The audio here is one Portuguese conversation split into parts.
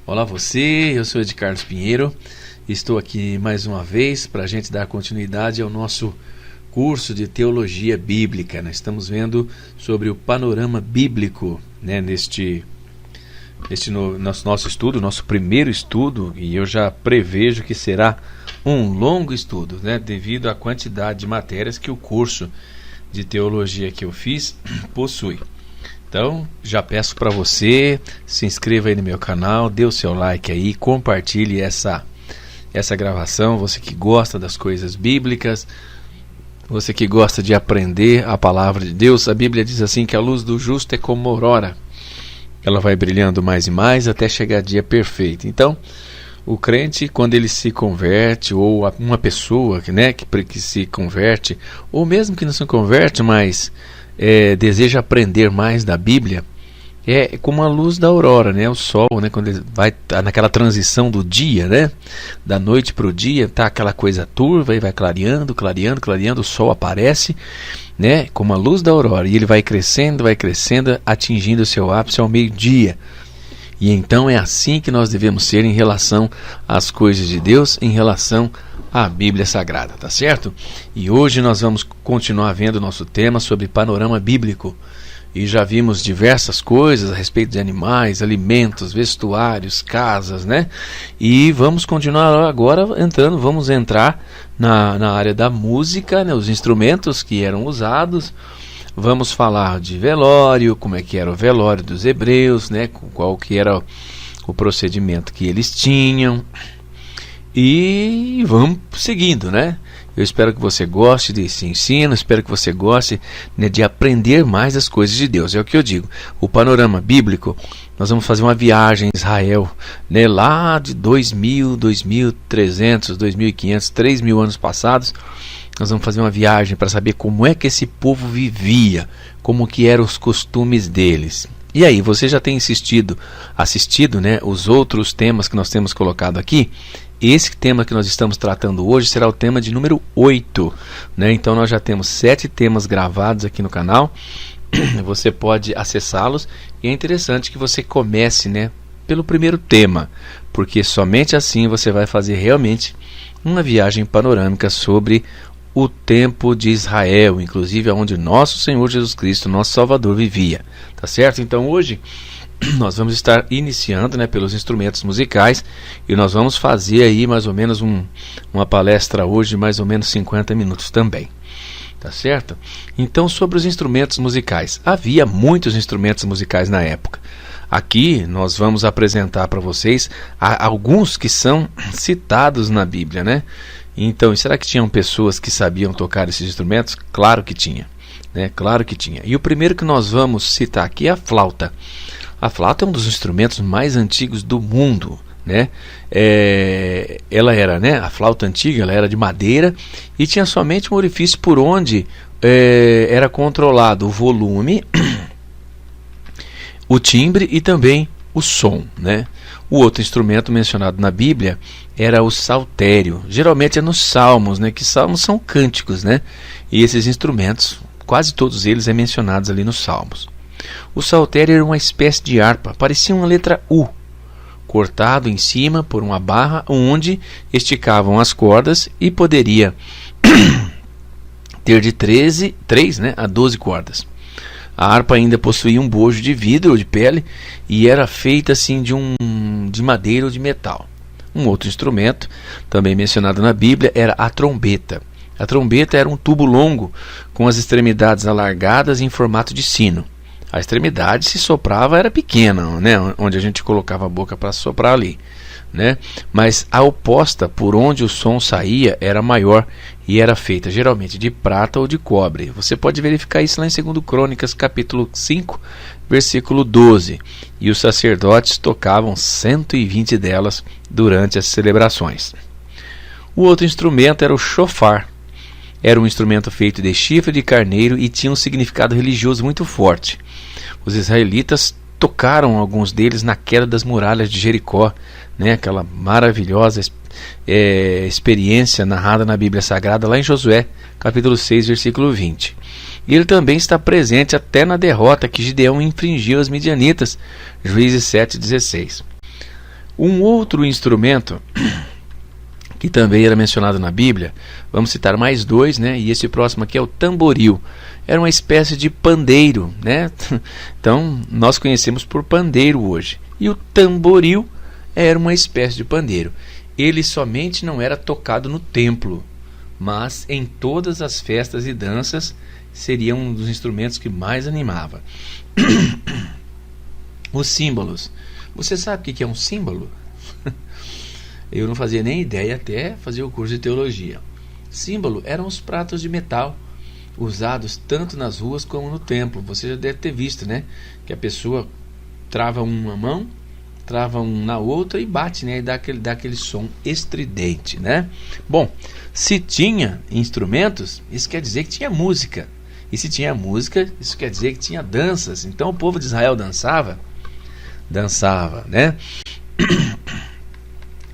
Olá você, eu sou Ed Carlos Pinheiro, estou aqui mais uma vez para a gente dar continuidade ao nosso curso de Teologia Bíblica. Nós estamos vendo sobre o panorama bíblico, né, neste nosso estudo, nosso primeiro estudo, e eu já prevejo que será um longo estudo, né, devido à quantidade de matérias que o curso de teologia que eu fiz possui. Então, já peço para você, se inscreva aí no meu canal, dê o seu like aí, compartilhe essa gravação, você que gosta das coisas bíblicas, você que gosta de aprender a palavra de Deus. A Bíblia diz assim que a luz do justo é como aurora, ela vai brilhando mais e mais até chegar a dia perfeito. Então, o crente, quando ele se converte, ou uma pessoa que se converte, ou mesmo que não se converte, mas deseja aprender mais da Bíblia, é como a luz da aurora, né? O sol, né? Quando ele vai naquela transição do dia, né? Da noite para o dia, tá aquela coisa turva e vai clareando, o sol aparece, né? Como a luz da aurora, e ele vai crescendo, atingindo o seu ápice ao meio-dia. E então é assim que nós devemos ser em relação às coisas de Deus, em relação à Bíblia Sagrada, tá certo? E hoje nós vamos continuar vendo o nosso tema sobre panorama bíblico. E já vimos diversas coisas a respeito de animais, alimentos, vestuários, casas, né? E vamos continuar agora vamos entrar na área da música, né? Os instrumentos que eram usados. Vamos falar de velório, como é que era o velório dos hebreus, né? Qual que era o procedimento que eles tinham. E vamos seguindo, né? Eu espero que você goste desse ensino, espero que você goste, né, de aprender mais as coisas de Deus. É o que eu digo. O panorama bíblico, nós vamos fazer uma viagem em Israel, né, lá de 2000, 2300, 2500, 3000 anos passados. Nós vamos fazer uma viagem para saber como é que esse povo vivia, como que eram os costumes deles. E aí, você já tem assistido, né, os outros temas que nós temos colocado aqui? Esse tema que nós estamos tratando hoje será o tema de número 8, né? Então nós já temos 7 temas gravados aqui no canal. Você pode acessá-los, e é interessante que você comece, né, pelo primeiro tema, porque somente assim você vai fazer realmente uma viagem panorâmica sobre o tempo de Israel, inclusive onde nosso Senhor Jesus Cristo, nosso Salvador, vivia, tá certo? Então hoje nós vamos estar iniciando, né, pelos instrumentos musicais, e nós vamos fazer aí mais ou menos uma palestra hoje de mais ou menos 50 minutos também, tá certo? Então, sobre os instrumentos musicais, havia muitos instrumentos musicais na época. Aqui nós vamos apresentar para vocês alguns que são citados na Bíblia, né? Então, será que tinham pessoas que sabiam tocar esses instrumentos? Claro que tinha, né? Claro que tinha. E o primeiro que nós vamos citar aqui é a flauta. A flauta é um dos instrumentos mais antigos do mundo, né? Ela era, né? A flauta antiga, ela era de madeira e tinha somente um orifício por onde era controlado o volume, o timbre e também o som, né? O outro instrumento mencionado na Bíblia era o saltério. Geralmente é nos salmos, né? Que salmos são cânticos, né? E esses instrumentos, quase todos eles é mencionados ali nos salmos. O saltério era uma espécie de harpa, parecia uma letra U, cortado em cima por uma barra onde esticavam as cordas, e poderia ter de 3, né, a 12 cordas. A harpa ainda possuía um bojo de vidro ou de pele e era feita assim de madeira ou de metal. Um outro instrumento, também mencionado na Bíblia, era a trombeta. A trombeta era um tubo longo com as extremidades alargadas em formato de sino. A extremidade, se soprava, era pequena, né? Onde a gente colocava a boca para soprar ali, né? Mas a oposta, por onde o som saía, era maior e era feita geralmente de prata ou de cobre. Você pode verificar isso lá em 2 Crônicas, capítulo 5, versículo 12. E os sacerdotes tocavam 120 delas durante as celebrações. O outro instrumento era o shofar. Era um instrumento feito de chifre de carneiro e tinha um significado religioso muito forte. Os israelitas tocaram alguns deles na queda das muralhas de Jericó, né? Aquela maravilhosa experiência narrada na Bíblia Sagrada, lá em Josué, capítulo 6, versículo 20. E ele também está presente até na derrota que Gideão infligiu aos midianitas, Juízes 7:16. Um outro instrumento que também era mencionado na Bíblia, vamos citar mais dois, né? E esse próximo aqui é o tamboril. Era uma espécie de pandeiro, né? Então, nós conhecemos por pandeiro hoje. E o tamboril era uma espécie de pandeiro. Ele somente não era tocado no templo, mas em todas as festas e danças seria um dos instrumentos que mais animava. Os símbolos. Você sabe o que é um símbolo? Eu não fazia nem ideia até fazer o curso de teologia. Símbolo eram os pratos de metal usados tanto nas ruas como no templo. Você já deve ter visto, né? Que a pessoa trava uma mão, trava um na outra e bate, né? E dá aquele som estridente, né? Bom, se tinha instrumentos, isso quer dizer que tinha música. E se tinha música, isso quer dizer que tinha danças. Então o povo de Israel dançava, né?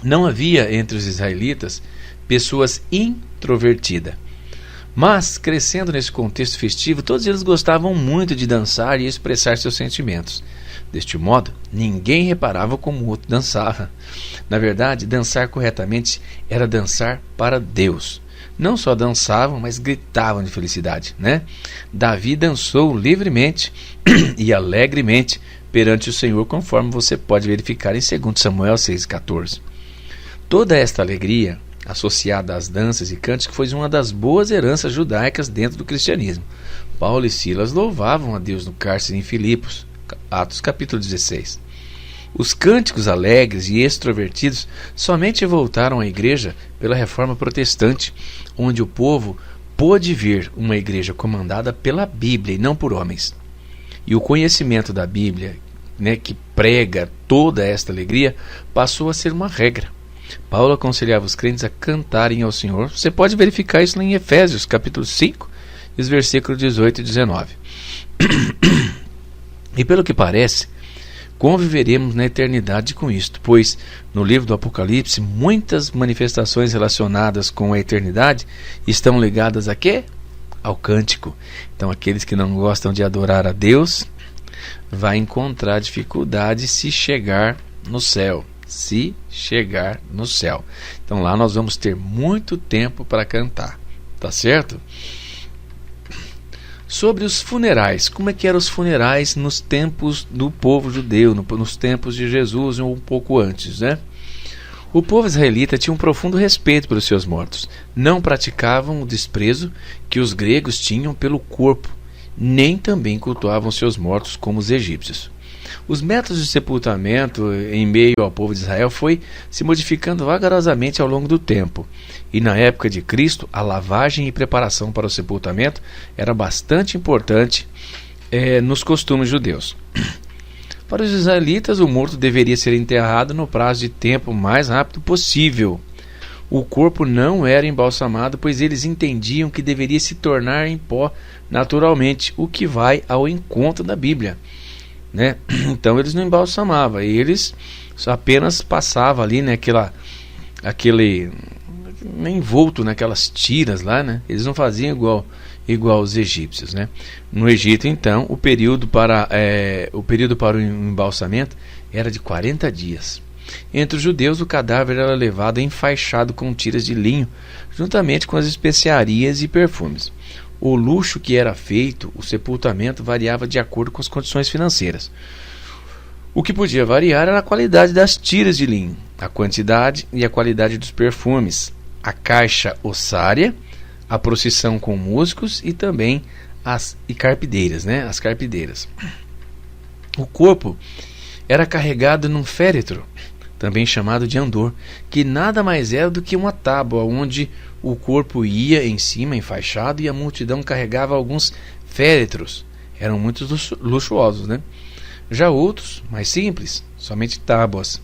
Não havia entre os israelitas pessoas introvertidas. Mas, crescendo nesse contexto festivo, todos eles gostavam muito de dançar e expressar seus sentimentos. Deste modo, ninguém reparava como o outro dançava. Na verdade, dançar corretamente era dançar para Deus. Não só dançavam, mas gritavam de felicidade, né? Davi dançou livremente e alegremente perante o Senhor, conforme você pode verificar em 2 Samuel 6,14. Toda esta alegria, associada às danças e cânticos, foi uma das boas heranças judaicas dentro do cristianismo. Paulo e Silas louvavam a Deus no cárcere em Filipos, Atos capítulo 16. Os cânticos alegres e extrovertidos somente voltaram à igreja pela Reforma Protestante, onde o povo pôde ver uma igreja comandada pela Bíblia e não por homens. E o conhecimento da Bíblia, né, que prega toda esta alegria, passou a ser uma regra. Paulo aconselhava os crentes a cantarem ao Senhor. Você pode verificar isso em Efésios capítulo 5, os versículos 18 e 19. E pelo que parece, conviveremos na eternidade com isto, pois no livro do Apocalipse muitas manifestações relacionadas com a eternidade estão ligadas a quê? Ao cântico. Então aqueles que não gostam de adorar a Deus vai encontrar dificuldade se chegar no céu. Então lá nós vamos ter muito tempo para cantar, tá certo? Sobre os funerais, como é que eram os funerais nos tempos do povo judeu, nos tempos de Jesus ou um pouco antes, né? O povo israelita tinha um profundo respeito pelos seus mortos. Não praticavam o desprezo que os gregos tinham pelo corpo, nem também cultuavam seus mortos como os egípcios. Os métodos de sepultamento em meio ao povo de Israel foi se modificando vagarosamente ao longo do tempo. E na época de Cristo, a lavagem e preparação para o sepultamento era bastante importante nos costumes judeus. Para os israelitas, o morto deveria ser enterrado no prazo de tempo mais rápido possível. O corpo não era embalsamado, pois eles entendiam que deveria se tornar em pó naturalmente, o que vai ao encontro da Bíblia, né? Então eles não embalsamavam, eles apenas passavam ali, né, aquele envolto naquelas tiras lá, né? Eles não faziam igual os egípcios, né? No Egito, então, o período para o embalsamento era de 40 dias. Entre os judeus, o cadáver era levado enfaixado com tiras de linho, juntamente com as especiarias e perfumes. O luxo que era feito, o sepultamento, variava de acordo com as condições financeiras. O que podia variar era a qualidade das tiras de linho, a quantidade e a qualidade dos perfumes, a caixa ossária, a procissão com músicos e também as carpideiras, né? As carpideiras. O corpo era carregado num féretro, também chamado de andor, que nada mais era do que uma tábua onde o corpo ia em cima, enfaixado, e a multidão carregava alguns féretros. Eram muito luxuosos, né? Já outros, mais simples, somente tábuas.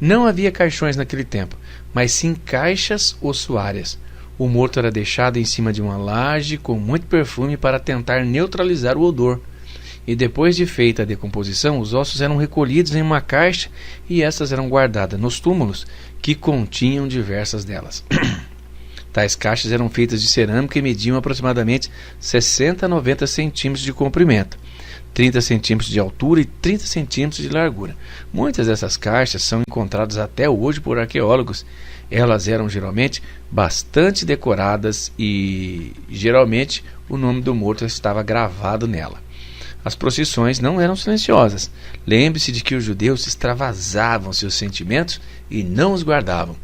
Não havia caixões naquele tempo, mas sim caixas ossuárias. O morto era deixado em cima de uma laje com muito perfume para tentar neutralizar o odor. E depois de feita a decomposição, os ossos eram recolhidos em uma caixa e essas eram guardadas nos túmulos que continham diversas delas. Tais caixas eram feitas de cerâmica e mediam aproximadamente 60 a 90 centímetros de comprimento. 30 centímetros de altura e 30 centímetros de largura. Muitas dessas caixas são encontradas até hoje por arqueólogos. Elas eram geralmente bastante decoradas e geralmente o nome do morto estava gravado nela. As procissões não eram silenciosas. Lembre-se de que os judeus extravasavam seus sentimentos e não os guardavam.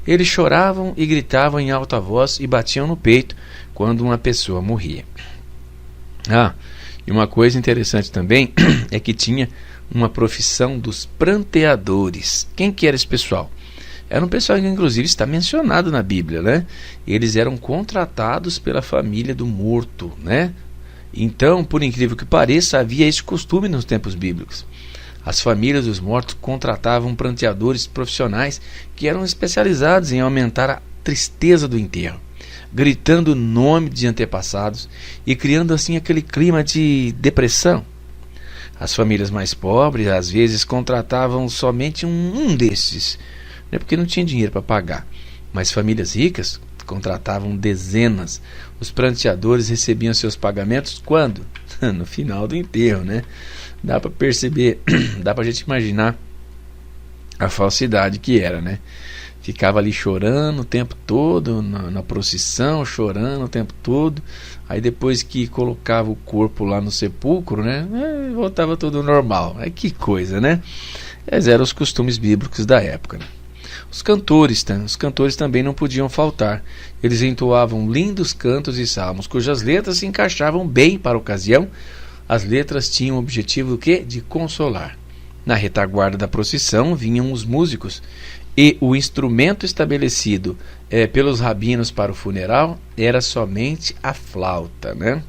Eles choravam e gritavam em alta voz e batiam no peito quando uma pessoa morria. E uma coisa interessante também é que tinha uma profissão dos pranteadores. Quem que era esse pessoal? Era um pessoal que inclusive está mencionado na Bíblia, né? Eles eram contratados pela família do morto, né? Então, por incrível que pareça, havia esse costume nos tempos bíblicos. As famílias dos mortos contratavam pranteadores profissionais que eram especializados em aumentar a tristeza do enterro, gritando o nome de antepassados e criando assim aquele clima de depressão. As famílias mais pobres às vezes contratavam somente um desses, né, porque não tinha dinheiro para pagar. Mas famílias ricas contratavam dezenas. Os pranteadores recebiam seus pagamentos quando? No final do enterro, né? Dá para perceber, dá para a gente imaginar a falsidade que era, né? Ficava ali chorando o tempo todo, na procissão, chorando o tempo todo. Aí depois que colocava o corpo lá no sepulcro, né? Voltava tudo normal. Aí que coisa, né? Esses eram os costumes bíblicos da época, né? Os cantores também não podiam faltar. Eles entoavam lindos cantos e salmos, cujas letras se encaixavam bem para a ocasião. As letras tinham o objetivo do quê? De consolar. Na retaguarda da procissão vinham os músicos, e o instrumento estabelecido pelos rabinos para o funeral era somente a flauta, né?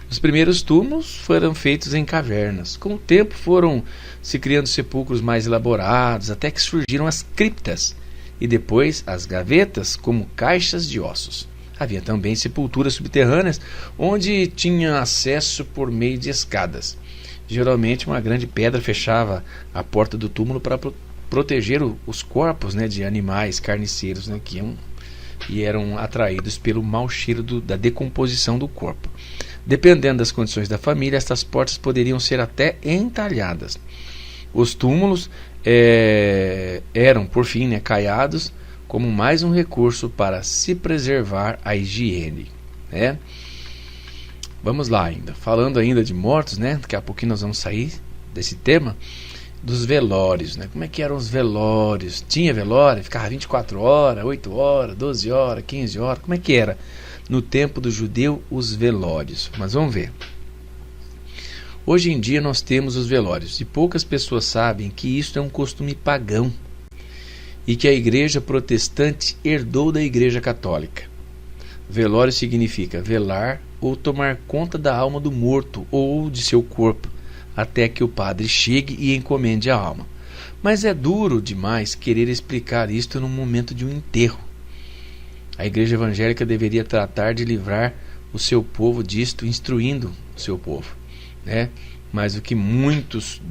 Os primeiros túmulos foram feitos em cavernas. Com o tempo foram se criando sepulcros mais elaborados, até que surgiram as criptas e depois as gavetas como caixas de ossos. Havia também sepulturas subterrâneas onde tinha acesso por meio de escadas. Geralmente uma grande pedra fechava a porta do túmulo para proteger os corpos, né, de animais carniceiros, né, que eram atraídos pelo mau cheiro da decomposição do corpo. Dependendo das condições da família, estas portas poderiam ser até entalhadas. Os túmulos eram, por fim, né, caiados como mais um recurso para se preservar a higiene, né? Vamos lá ainda. Falando ainda de mortos, né? Daqui a pouquinho nós vamos sair desse tema dos velórios, né? Como é que eram os velórios? Tinha velório? Ficava 24 horas, 8 horas, 12 horas, 15 horas? Como é que era no tempo do judeu os velórios? Mas vamos ver. Hoje em dia nós temos os velórios e poucas pessoas sabem que isso é um costume pagão e que a igreja protestante herdou da igreja católica. Velório significa velar ou tomar conta da alma do morto ou de seu corpo, até que o padre chegue e encomende a alma. Mas é duro demais querer explicar isto no momento de um enterro. A igreja evangélica deveria tratar de livrar o seu povo disto, instruindo o seu povo, né? Mas o que muitos,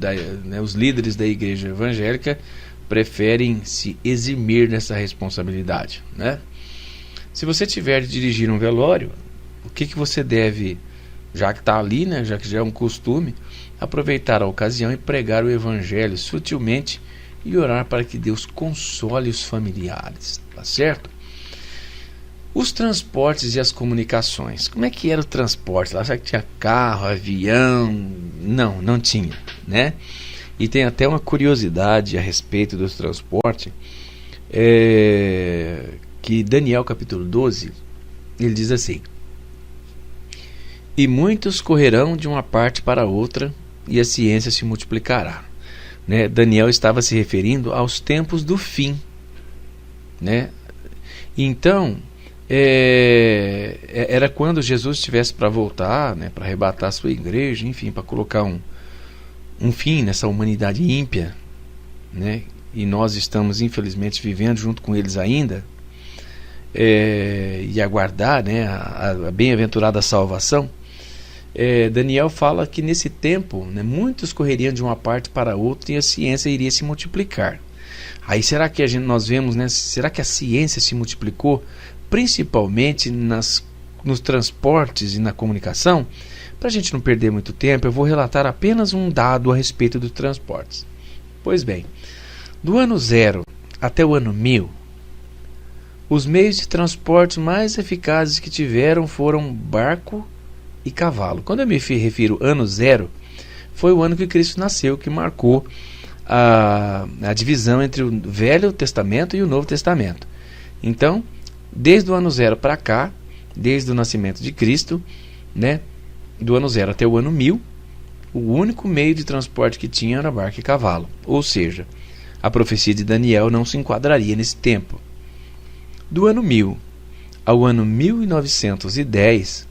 os líderes da igreja evangélica preferem se eximir dessa responsabilidade, né? Se você tiver de dirigir um velório, o que você deve, já que está ali, né, já que já é um costume, aproveitar a ocasião e pregar o evangelho sutilmente e orar para que Deus console os familiares, tá certo? Os transportes e as comunicações. Como é que era o transporte? Lá já que tinha carro, avião? Não tinha, né? E tem até uma curiosidade a respeito dos transportes, que Daniel capítulo 12, ele diz assim: e muitos correrão de uma parte para outra, e a ciência se multiplicará, né? Daniel estava se referindo aos tempos do fim, né? Então era quando Jesus estivesse para voltar, né, para arrebatar a sua igreja, enfim, para colocar um fim nessa humanidade ímpia, né? E nós estamos infelizmente vivendo junto com eles ainda, e aguardar, né, a bem-aventurada salvação. Daniel fala que nesse tempo, né, muitos correriam de uma parte para outra e a ciência iria se multiplicar. Aí será que nós vemos, né, será que a ciência se multiplicou principalmente nas nos transportes e na comunicação, para a gente não perder muito tempo, eu vou relatar apenas um dado a respeito dos transportes. Pois bem, do ano 0 até o ano 1000, os meios de transporte mais eficazes que tiveram foram barco e cavalo. Quando eu me refiro ano 0, foi o ano que Cristo nasceu, que marcou a divisão entre o Velho Testamento e o Novo Testamento. Então, desde o ano 0 para cá, desde o nascimento de Cristo, né, do ano 0 até o ano 1000, o único meio de transporte que tinha era barco e cavalo. Ou seja, a profecia de Daniel não se enquadraria nesse tempo. Do ano 1000 ao ano 1910,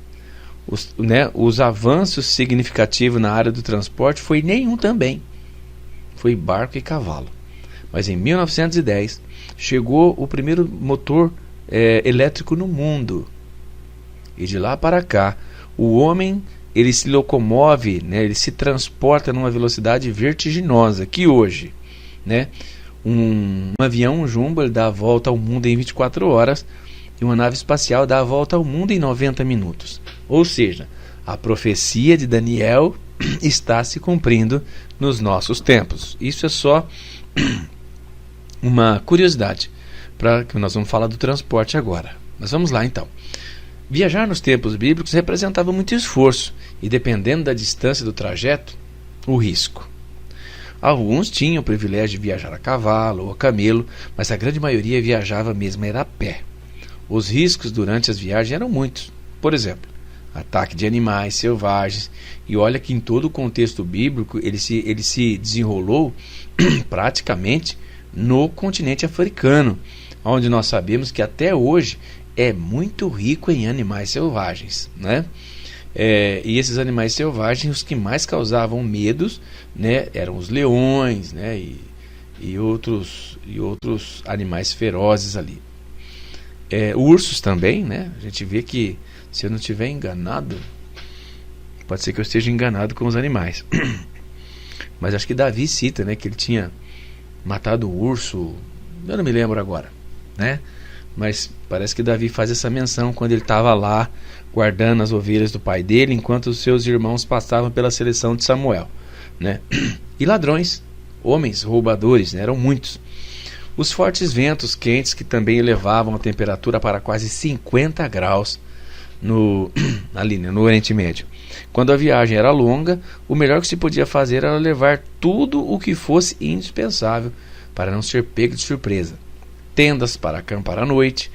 os avanços significativos na área do transporte foi nenhum também. Foi barco e cavalo. Mas em 1910 chegou o primeiro motor elétrico no mundo. E de lá para cá, o homem ele se locomove, né, ele se transporta numa velocidade vertiginosa, que hoje, né, um avião, um jumbo, ele dá a volta ao mundo em 24 horas e uma nave espacial dá a volta ao mundo em 90 minutos. Ou seja, a profecia de Daniel está se cumprindo nos nossos tempos. Isso é só uma curiosidade, para que nós vamos falar do transporte agora. Mas vamos lá então. Viajar nos tempos bíblicos representava muito esforço e, dependendo da distância do trajeto, o risco. Alguns tinham o privilégio de viajar a cavalo ou a camelo, mas a grande maioria viajava mesmo era a pé. Os riscos durante as viagens eram muitos. Por exemplo, ataque de animais selvagens. E olha que em todo o contexto bíblico ele se desenrolou praticamente no continente africano, onde nós sabemos que até hoje é muito rico em animais selvagens, né? E esses animais selvagens, os que mais causavam medos, né, eram os leões, né, e outros animais ferozes ali. Ursos também, né? A gente vê que, se eu não estiver enganado, pode ser que eu esteja enganado com os animais, mas acho que Davi cita, né, que ele tinha matado um urso, eu não me lembro agora, né? Mas parece que Davi faz essa menção quando ele estava lá guardando as ovelhas do pai dele, enquanto os seus irmãos passavam pela seleção de Samuel, né? E ladrões, homens roubadores, né? Eram muitos. Os fortes ventos quentes que também elevavam a temperatura para quase 50 graus ali, né, no Oriente Médio. Quando a viagem era longa, o melhor que se podia fazer era levar tudo o que fosse indispensável para não ser pego de surpresa. Tendas para acampar à noite,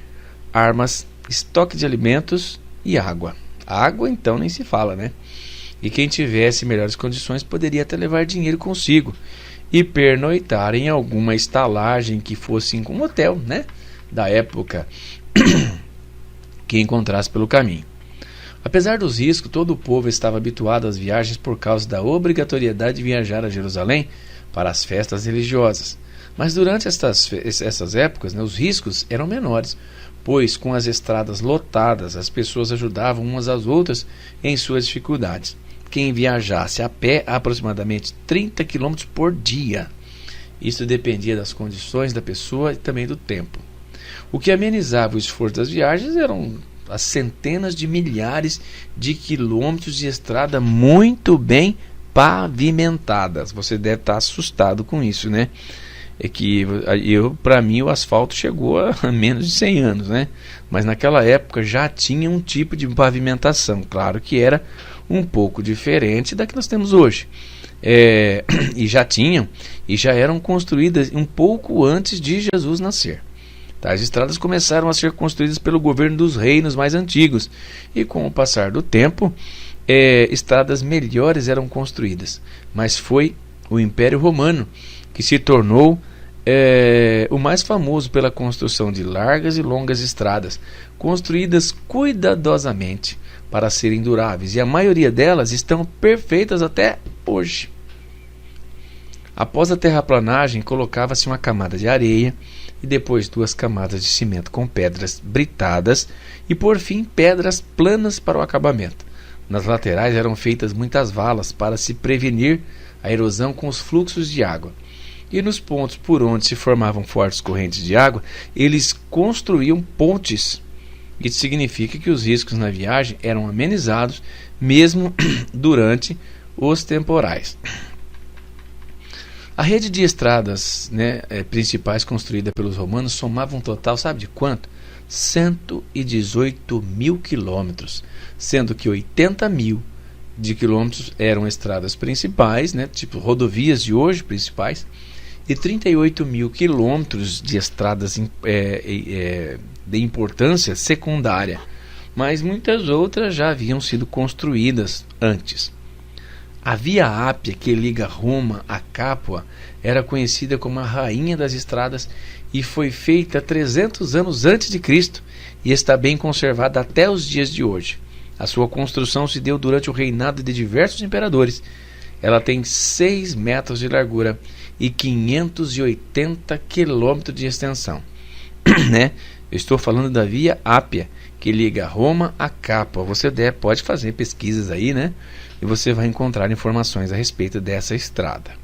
armas, estoque de alimentos e água. Água então nem se fala, né? E quem tivesse melhores condições poderia até levar dinheiro consigo e pernoitar em alguma estalagem que fosse um hotel, né, da época que encontrasse pelo caminho. Apesar dos riscos, todo o povo estava habituado às viagens por causa da obrigatoriedade de viajar a Jerusalém para as festas religiosas. Mas durante essas épocas, né, os riscos eram menores, pois com as estradas lotadas, as pessoas ajudavam umas às outras em suas dificuldades. Quem viajasse a pé aproximadamente 30 km por dia. Isso dependia das condições da pessoa e também do tempo. O que amenizava o esforço das viagens eram as centenas de milhares de quilômetros de estrada muito bem pavimentadas. Você deve estar assustado com isso, né? É que para mim o asfalto chegou a menos de 100 anos, né? Mas naquela época já tinha um tipo de pavimentação, claro que era um pouco diferente da que nós temos hoje. E já eram construídas um pouco antes de Jesus nascer. Tais estradas começaram a ser construídas pelo governo dos reinos mais antigos e com o passar do tempo, estradas melhores eram construídas. Mas foi o Império Romano que se tornou o mais famoso pela construção de largas e longas estradas, construídas cuidadosamente para serem duráveis, e a maioria delas estão perfeitas até hoje. Após a terraplanagem, colocava-se uma camada de areia e depois 2 camadas de cimento com pedras britadas e por fim pedras planas para o acabamento. Nas laterais eram feitas muitas valas para se prevenir a erosão com os fluxos de água. E nos pontos por onde se formavam fortes correntes de água, eles construíam pontes, Isso significa que os riscos na viagem eram amenizados mesmo durante os temporais. A rede de estradas, principais construída pelos romanos somava um total, sabe de quanto? 118 mil quilômetros, sendo que 80 mil de quilômetros eram estradas principais, tipo rodovias de hoje principais, e 38 mil quilômetros de estradas de importância secundária, mas muitas outras já haviam sido construídas antes. A Via Ápia, que liga Roma a Capua, era conhecida como a rainha das estradas e foi feita 300 anos antes de Cristo e está bem conservada até os dias de hoje. A sua construção se deu durante o reinado de diversos imperadores. Ela tem 6 metros de largura e 580 quilômetros de extensão. Eu estou falando da Via Ápia, que liga Roma a Capua. Você pode fazer pesquisas aí, e você vai encontrar informações a respeito dessa estrada.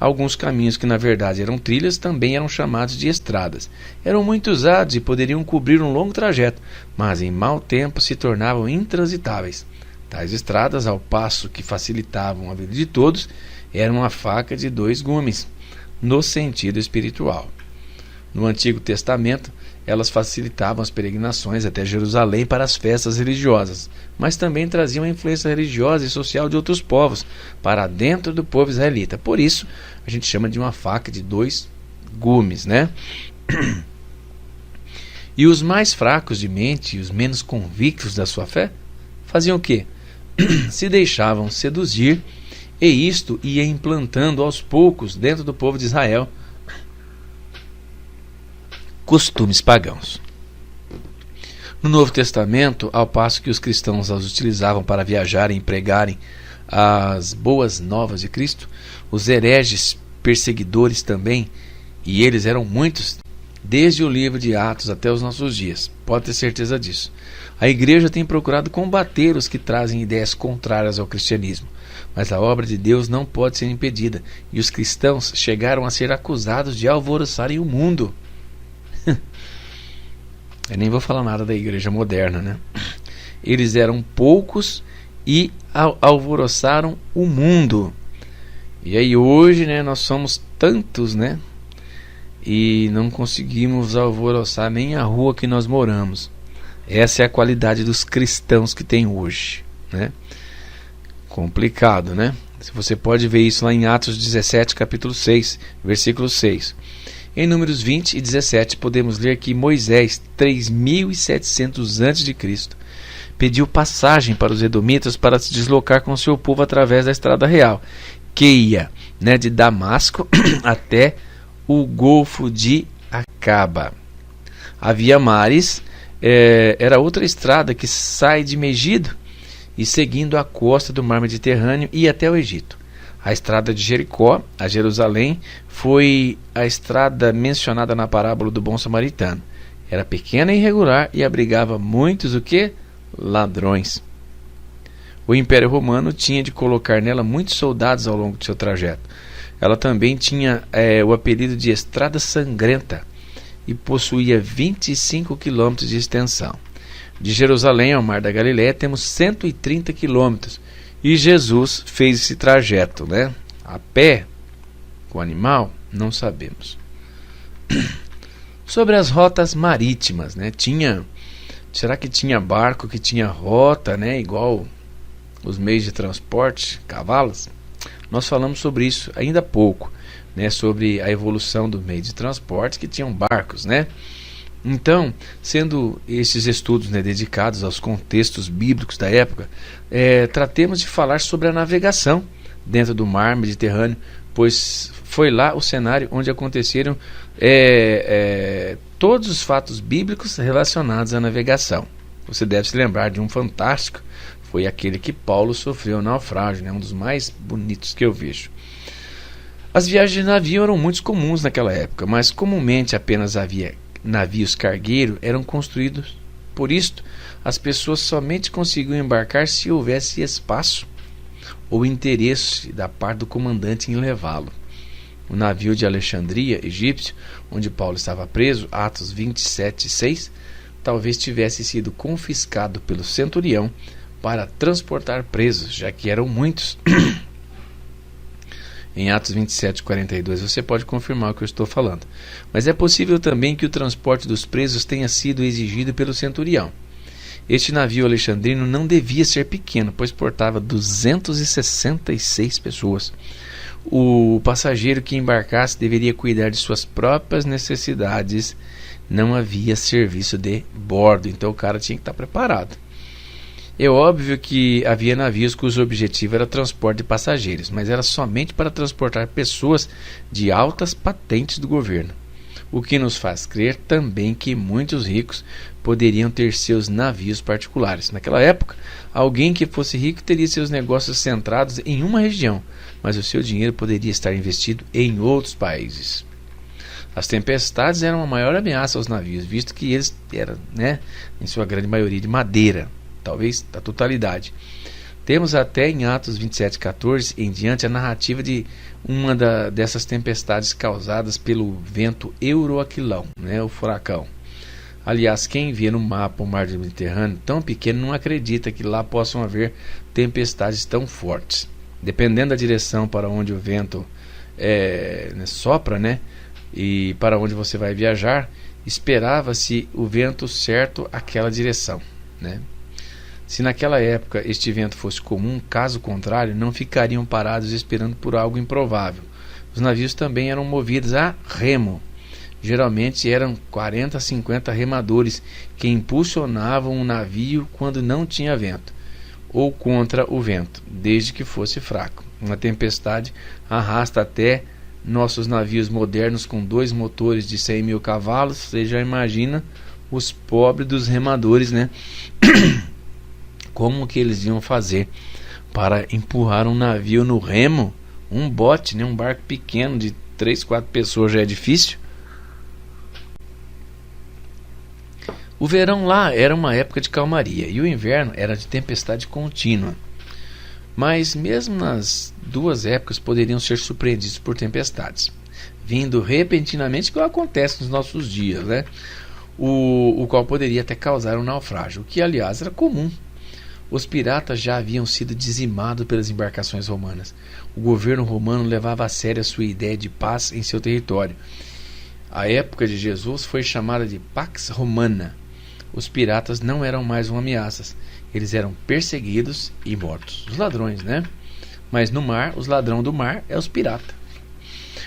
Alguns caminhos que na verdade eram trilhas também eram chamados de estradas. Eram muito usados e poderiam cobrir um longo trajeto, mas em mau tempo se tornavam intransitáveis. Tais estradas, ao passo que facilitavam a vida de todos, eram uma faca de 2 gumes, no sentido espiritual. No Antigo Testamento, elas facilitavam as peregrinações até Jerusalém para as festas religiosas, mas também traziam a influência religiosa e social de outros povos para dentro do povo israelita. Por isso, a gente chama de uma faca de 2 gumes, E os mais fracos de mente e os menos convictos da sua fé faziam o quê? Se deixavam seduzir, e isto ia implantando aos poucos dentro do povo de Israel costumes pagãos. No Novo Testamento, ao passo que os cristãos as utilizavam para viajarem e pregarem as boas novas de Cristo, os hereges perseguidores também, e eles eram muitos, desde o livro de Atos até os nossos dias, pode ter certeza disso. A igreja tem procurado combater os que trazem ideias contrárias ao cristianismo, mas a obra de Deus não pode ser impedida, e os cristãos chegaram a ser acusados de alvoroçarem o mundo. Eu nem vou falar nada da igreja moderna, Eles eram poucos e alvoroçaram o mundo. E aí hoje, nós somos tantos, e não conseguimos alvoroçar nem a rua que nós moramos. Essa é a qualidade dos cristãos que tem hoje, Complicado, Você pode ver isso lá em Atos 17, capítulo 6, versículo 6. Em Números 20 e 17 podemos ler que Moisés, 3.700 a.C., pediu passagem para os edomitas para se deslocar com seu povo através da estrada real, que ia de Damasco até o Golfo de Acaba. A Via Maris era outra estrada que sai de Megido e, seguindo a costa do mar Mediterrâneo, ia até o Egito. A estrada de Jericó a Jerusalém foi a estrada mencionada na parábola do bom samaritano. Era pequena e irregular e abrigava muitos ladrões. O Império Romano tinha de colocar nela muitos soldados ao longo do seu trajeto. Ela também tinha o apelido de Estrada Sangrenta e possuía 25 quilômetros de extensão. De Jerusalém ao Mar da Galileia temos 130 quilômetros. E Jesus fez esse trajeto, a pé, com animal, não sabemos. Sobre as rotas marítimas, será que tinha barco que tinha rota, igual os meios de transporte, cavalos? Nós falamos sobre isso ainda há pouco, sobre a evolução do meio de transporte que tinham barcos, Então, sendo esses estudos dedicados aos contextos bíblicos da época, tratemos de falar sobre a navegação dentro do mar Mediterrâneo, pois foi lá o cenário onde aconteceram todos os fatos bíblicos relacionados à navegação. Você deve se lembrar de um fantástico, foi aquele que Paulo sofreu naufrágio, um dos mais bonitos que eu vejo. As viagens de navio eram muito comuns naquela época, mas comumente apenas havia navios cargueiros eram construídos. Por isto, as pessoas somente conseguiam embarcar se houvesse espaço ou interesse da parte do comandante em levá-lo. O navio de Alexandria, egípcio, onde Paulo estava preso, Atos 27:6, talvez tivesse sido confiscado pelo centurião para transportar presos, já que eram muitos. Em Atos 27, 42, você pode confirmar o que eu estou falando. Mas é possível também que o transporte dos presos tenha sido exigido pelo centurião. Este navio alexandrino não devia ser pequeno, pois portava 266 pessoas. O passageiro que embarcasse deveria cuidar de suas próprias necessidades. Não havia serviço de bordo, então o cara tinha que estar preparado. É óbvio que havia navios cujo objetivo era transporte de passageiros, mas era somente para transportar pessoas de altas patentes do governo. O que nos faz crer também que muitos ricos poderiam ter seus navios particulares. Naquela época, alguém que fosse rico teria seus negócios centrados em uma região, mas o seu dinheiro poderia estar investido em outros países. As tempestades eram a maior ameaça aos navios, visto que eles eram, em sua grande maioria, de madeira, talvez da totalidade. Temos até em Atos 27:14 em diante a narrativa de uma dessas tempestades causadas pelo vento Euroaquilão, o furacão. Aliás, quem vê no mapa o mar do Mediterrâneo tão pequeno não acredita que lá possam haver tempestades tão fortes. Dependendo da direção para onde o vento sopra, e para onde você vai viajar, esperava-se o vento certo àquela direção, Se naquela época este vento fosse comum, caso contrário, não ficariam parados esperando por algo improvável. Os navios também eram movidos a remo. Geralmente eram 40 a 50 remadores que impulsionavam o navio quando não tinha vento, ou contra o vento, desde que fosse fraco. Uma tempestade arrasta até nossos navios modernos com 2 motores de 100 mil cavalos. Você já imagina os pobres dos remadores, Como que eles iam fazer para empurrar um navio no remo? Um bote, um barco pequeno de 3, 4 pessoas já é difícil. O verão lá era uma época de calmaria e o inverno era de tempestade contínua. Mas mesmo nas duas épocas poderiam ser surpreendidos por tempestades, vindo repentinamente, igual acontece nos nossos dias, o qual poderia até causar um naufrágio, o que aliás era comum. Os piratas já haviam sido dizimados pelas embarcações romanas. O governo romano levava a sério a sua ideia de paz em seu território. A época de Jesus foi chamada de Pax Romana. Os piratas não eram mais uma ameaça. Eles eram perseguidos e mortos. Os ladrões, Mas no mar, os ladrões do mar é os piratas.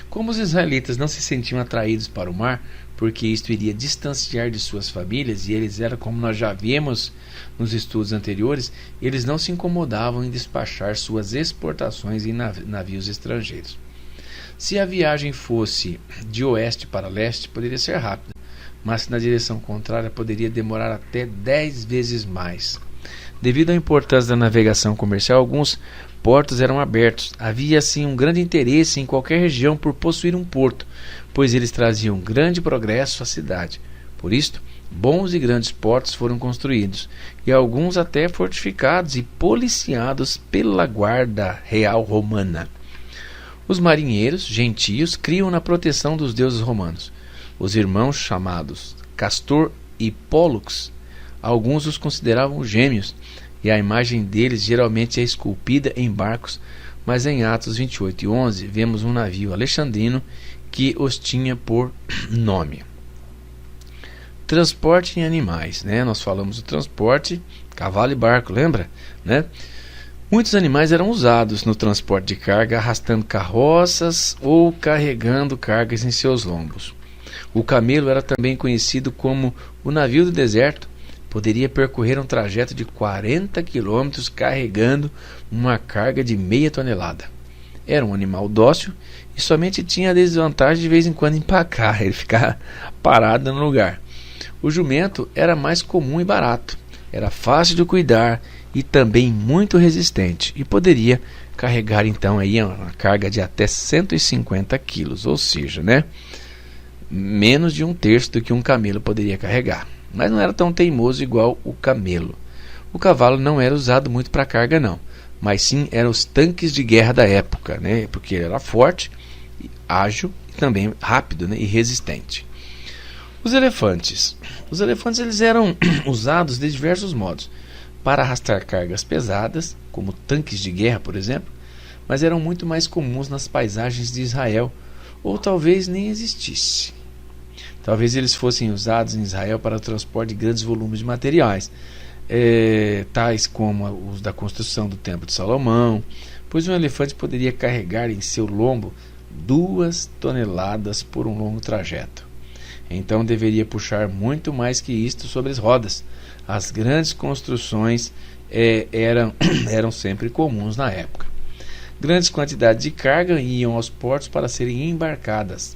Como os israelitas não se sentiam atraídos para o mar, porque isto iria distanciar de suas famílias, e eles eram, como nós já vimos nos estudos anteriores, eles não se incomodavam em despachar suas exportações em navios estrangeiros. Se a viagem fosse de oeste para leste, poderia ser rápida, mas na direção contrária poderia demorar até 10 vezes mais. Devido à importância da navegação comercial, alguns portos eram abertos. Havia assim um grande interesse em qualquer região por possuir um porto, pois eles traziam grande progresso à cidade. Por isto, bons e grandes portos foram construídos, e alguns até fortificados e policiados pela guarda real romana. Os marinheiros gentios criam na proteção dos deuses romanos. Os irmãos chamados Castor e Pólux, alguns os consideravam gêmeos, e a imagem deles geralmente é esculpida em barcos, mas em Atos 28:11 vemos um navio alexandrino que os tinha por nome. Transporte em animais, Nós falamos do transporte, cavalo e barco, lembra? Muitos animais eram usados no transporte de carga, arrastando carroças ou carregando cargas em seus lombos. O camelo era também conhecido como o navio do deserto. Poderia percorrer um trajeto de 40 quilômetros carregando uma carga de meia tonelada. Era um animal dócil e somente tinha a desvantagem de vez em quando empacar, ele ficar parado no lugar. O jumento era mais comum e barato, era fácil de cuidar e também muito resistente, e poderia carregar então aí uma carga de até 150 quilos, ou seja, menos de 1/3 do que um camelo poderia carregar. Mas não era tão teimoso igual o camelo. O cavalo não era usado muito para carga não, mas sim eram os tanques de guerra da época, porque ele era forte, ágil e também rápido, e resistente. Os elefantes. Os elefantes eles eram usados de diversos modos para arrastar cargas pesadas, como tanques de guerra, por exemplo, mas eram muito mais comuns nas paisagens de Israel, ou talvez nem existisse. Talvez eles fossem usados em Israel para o transporte de grandes volumes de materiais, tais como os da construção do Templo de Salomão, pois um elefante poderia carregar em seu lombo 2 toneladas por um longo trajeto. Então deveria puxar muito mais que isto sobre as rodas. As grandes construções eram sempre comuns na época. Grandes quantidades de carga iam aos portos para serem embarcadas.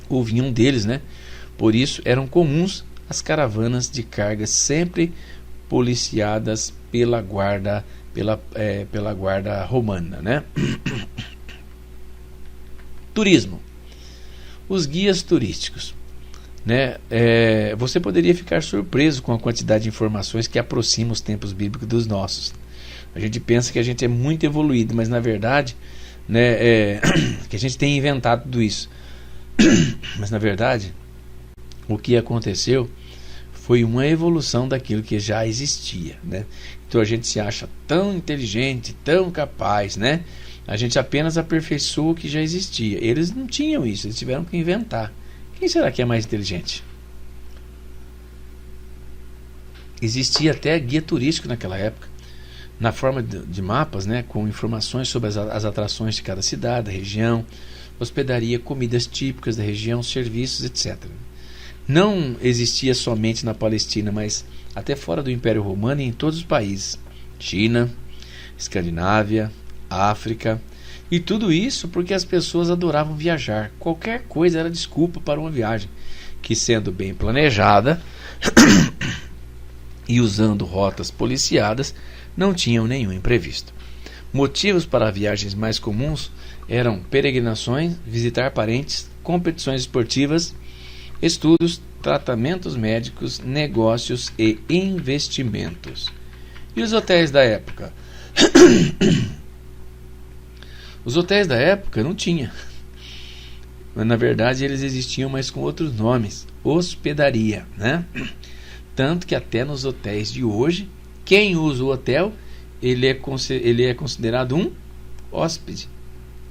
Ou vinham deles, né? Por isso eram comuns as caravanas de carga sempre policiadas pela guarda romana, né? Turismo. Os guias turísticos, né? Você poderia ficar surpreso com a quantidade de informações que aproximam os tempos bíblicos dos nossos. A gente pensa que a gente é muito evoluído, mas na verdade, né, que a gente tem inventado tudo isso. Mas na verdade, o que aconteceu foi uma evolução daquilo que já existia, né? Então a gente se acha tão inteligente, tão capaz, né? A gente apenas aperfeiçoa o que já existia. Eles não tinham isso, eles tiveram que inventar. Quem será que é mais inteligente? Existia até guia turístico naquela época, na forma de mapas, né, com informações sobre as atrações de cada cidade, região, hospedaria, comidas típicas da região, serviços, etc. Não existia somente na Palestina, mas até fora do Império Romano e em todos os países. China, Escandinávia, África. E tudo isso porque as pessoas adoravam viajar. Qualquer coisa era desculpa para uma viagem, que sendo bem planejada e usando rotas policiadas, não tinham nenhum imprevisto. Motivos para viagens mais comuns eram peregrinações, visitar parentes, competições esportivas, estudos, tratamentos médicos, negócios e investimentos. E os hotéis da época? Os hotéis da época não tinha. Na verdade, eles existiam, mas com outros nomes. Hospedaria, né? Tanto que até nos hotéis de hoje, quem usa o hotel, ele é considerado um hóspede.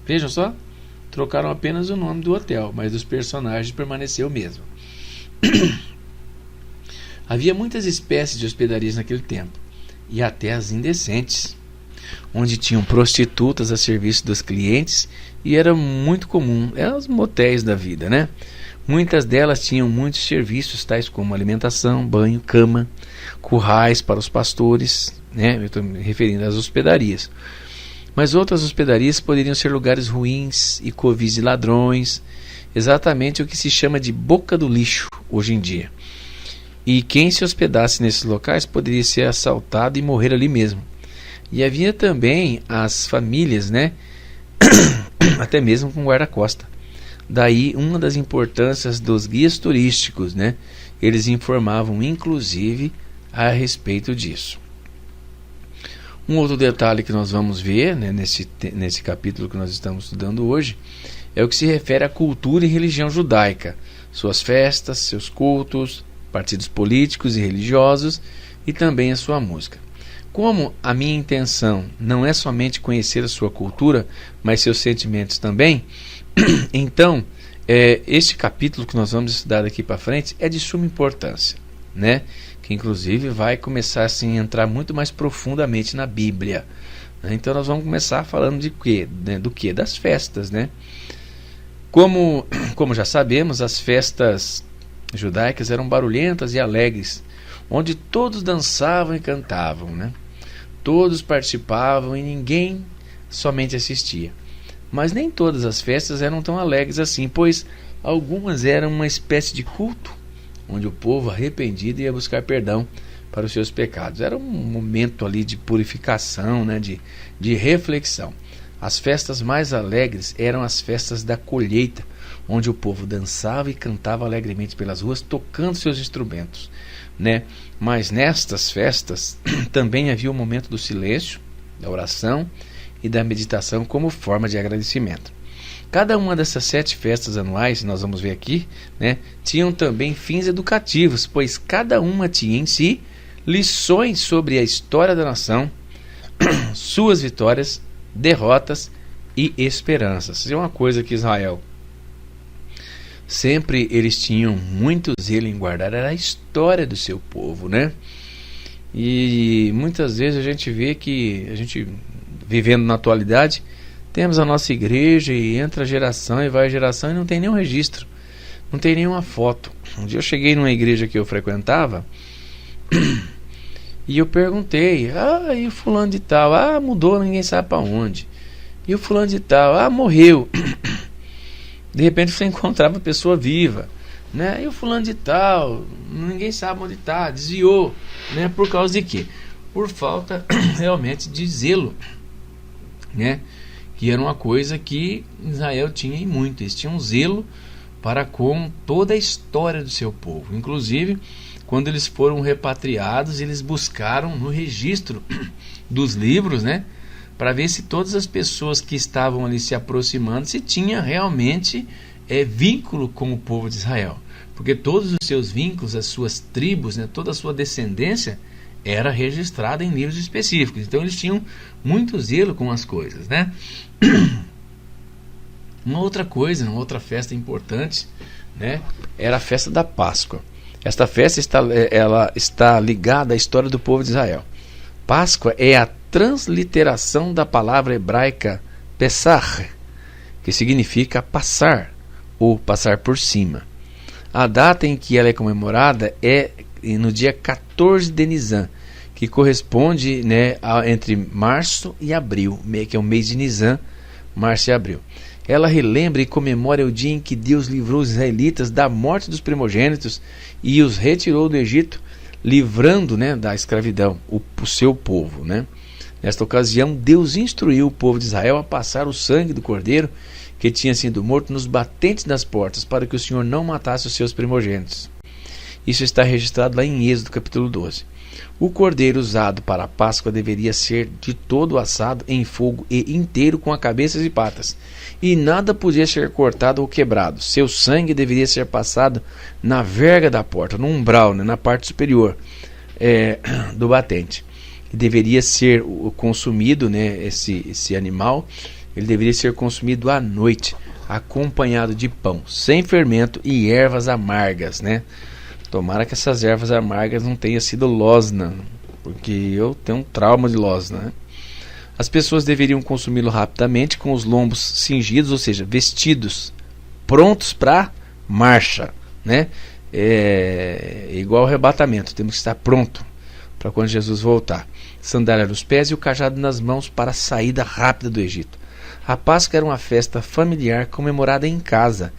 Vejam só, trocaram apenas o nome do hotel, mas dos personagens permaneceu o mesmo. Havia muitas espécies de hospedarias naquele tempo, e até as indecentes, onde tinham prostitutas a serviço dos clientes, e era muito comum, eram os motéis da vida, né? Muitas delas tinham muitos serviços, tais como alimentação, banho, cama, currais para os pastores, né? Eu estou me referindo às hospedarias. Mas outras hospedarias poderiam ser lugares ruins e covis de ladrões, exatamente o que se chama de boca do lixo hoje em dia. E quem se hospedasse nesses locais poderia ser assaltado e morrer ali mesmo. E havia também as famílias, né? Até mesmo com guarda-costa. Daí uma das importâncias dos guias turísticos, né? Eles informavam inclusive a respeito disso. Um outro detalhe que nós vamos ver, né, nesse capítulo que nós estamos estudando hoje é o que se refere à cultura e religião judaica, suas festas, seus cultos, partidos políticos e religiosos e também a sua música. Como a minha intenção não é somente conhecer a sua cultura, mas seus sentimentos também, então este capítulo que nós vamos estudar daqui para frente é de suma importância, né? Que inclusive vai começar assim, a entrar muito mais profundamente na Bíblia, né? Então nós vamos começar falando de quê? Do que? Das festas, né? Como já sabemos, as festas judaicas eram barulhentas e alegres, onde todos dançavam e cantavam, né? Todos participavam e ninguém somente assistia. Mas nem todas as festas eram tão alegres assim, pois algumas eram uma espécie de culto, onde o povo arrependido ia buscar perdão para os seus pecados. Era um momento ali de purificação, né? de reflexão. As festas mais alegres eram as festas da colheita, onde o povo dançava e cantava alegremente pelas ruas, tocando seus instrumentos, né? Mas nestas festas também havia o momento do silêncio, da oração e da meditação como forma de agradecimento. Cada uma dessas 7 festas anuais, nós vamos ver aqui, né, tinham também fins educativos, pois cada uma tinha em si lições sobre a história da nação, suas vitórias, derrotas e esperanças. Isso é uma coisa que Israel sempre eles tinham muito zelo em guardar, era a história do seu povo, né? E muitas vezes a gente vê que a gente, vivendo na atualidade, temos a nossa igreja e entra a geração e vai a geração e não tem nenhum registro, não tem nenhuma foto. Um dia eu cheguei numa igreja que eu frequentava e eu perguntei: e o fulano de tal? Mudou, ninguém sabe para onde. E o fulano de tal? Morreu. De repente você encontrava a pessoa viva, né? E o fulano de tal, ninguém sabe onde está, desviou, né? Por causa de quê? Por falta realmente de zelo, né? Que era uma coisa que Israel tinha em muito. Eles tinham zelo para com toda a história do seu povo. Inclusive, quando eles foram repatriados, eles buscaram no registro dos livros, né, para ver se todas as pessoas que estavam ali se aproximando, se tinha realmente vínculo com o povo de Israel. Porque todos os seus vínculos, as suas tribos, né, toda a sua descendência era registrada em livros específicos. Então eles tinham muito zelo com as coisas, né? Uma outra coisa, uma outra festa importante, né, era a festa da Páscoa. Esta festa ela está ligada à história do povo de Israel. Páscoa é a transliteração da palavra hebraica Pesach, que significa passar ou passar por cima. A data em que ela é comemorada é no dia 14 de Nisan, que corresponde, né, entre março e abril, que é o mês de Nisan, março e abril. Ela relembra e comemora o dia em que Deus livrou os israelitas da morte dos primogênitos e os retirou do Egito, livrando, né, da escravidão o seu povo, né? Nesta ocasião, Deus instruiu o povo de Israel a passar o sangue do cordeiro que tinha sido morto nos batentes das portas, para que o Senhor não matasse os seus primogênitos. Isso está registrado lá em Êxodo capítulo 12. O cordeiro usado para a Páscoa deveria ser de todo assado em fogo e inteiro com as cabeças e patas, e nada podia ser cortado ou quebrado. Seu sangue deveria ser passado na verga da porta, no umbral, né, na parte superior do batente. E deveria ser consumido, né, esse animal, ele deveria ser consumido à noite, acompanhado de pão, sem fermento e ervas amargas, né? Tomara que essas ervas amargas não tenham sido losna, porque eu tenho um trauma de losna, né? As pessoas deveriam consumi-lo rapidamente, com os lombos cingidos, ou seja, vestidos, prontos para marcha, né? Igual ao arrebatamento, temos que estar pronto para quando Jesus voltar. Sandália nos pés e o cajado nas mãos para a saída rápida do Egito. A Páscoa era uma festa familiar comemorada em casa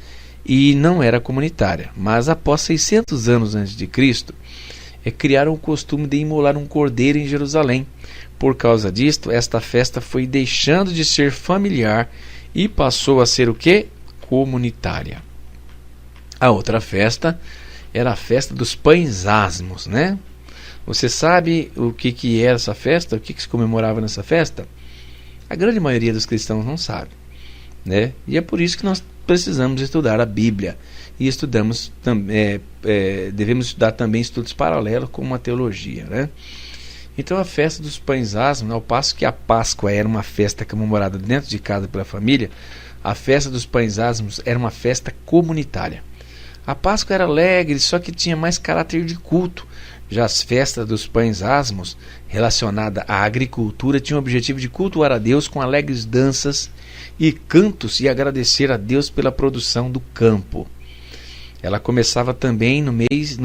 e não era comunitária, mas após 600 anos antes de Cristo, criaram o costume de imolar um cordeiro em Jerusalém. Por causa disto, esta festa foi deixando de ser familiar e passou a ser o quê? Comunitária. A outra festa era a festa dos pães asmos, né? Você sabe o que era essa festa? O que se comemorava nessa festa? A grande maioria dos cristãos não sabe, né? E é por isso que nós precisamos estudar a Bíblia e devemos estudar também estudos paralelos como a teologia, né? Então a festa dos pães asmos, ao passo que a Páscoa era uma festa comemorada dentro de casa pela família, a festa dos pães asmos era uma festa comunitária. A Páscoa era alegre, só que tinha mais caráter de culto. Já as festas dos pães asmos, relacionada à agricultura, tinham o objetivo de cultuar a Deus com alegres danças e cantos e agradecer a Deus pela produção do campo. Ela começava também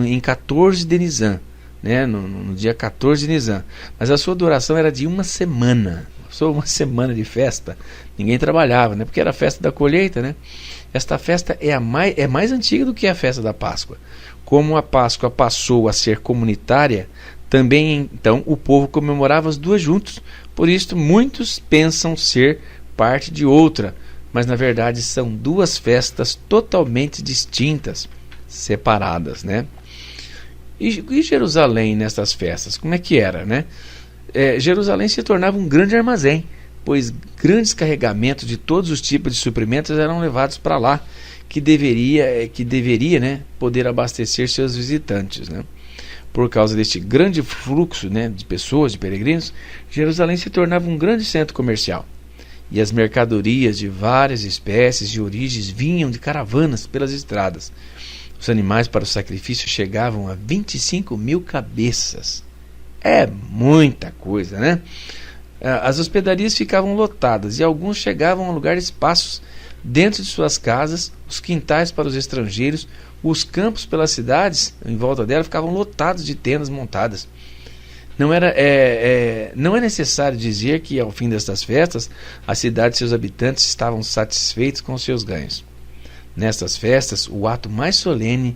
em 14 de Nisan, né? no dia 14 de Nisan. Mas a sua duração era de uma semana. Só uma semana de festa. Ninguém trabalhava, né? Porque era a festa da colheita, né? Esta festa é mais antiga do que a festa da Páscoa. Como a Páscoa passou a ser comunitária, também então o povo comemorava as duas juntos. Por isso muitos pensam ser parte de outra, mas na verdade são duas festas totalmente distintas, separadas, né? E Jerusalém nessas festas, como é que era, né? Jerusalém se tornava um grande armazém, pois grandes carregamentos de todos os tipos de suprimentos eram levados para lá, que deveria, né, poder abastecer seus visitantes, né? Por causa deste grande fluxo, né, de pessoas, de peregrinos, Jerusalém se tornava um grande centro comercial. E as mercadorias de várias espécies e origens vinham de caravanas pelas estradas. Os animais para o sacrifício chegavam a 25.000 cabeças. É muita coisa, né? As hospedarias ficavam lotadas e alguns chegavam a alugar espaços dentro de suas casas, os quintais para os estrangeiros, os campos pelas cidades em volta dela ficavam lotados de tendas montadas. Não é necessário dizer que, ao fim destas festas, a cidade e seus habitantes estavam satisfeitos com seus ganhos. Nestas festas, o ato mais solene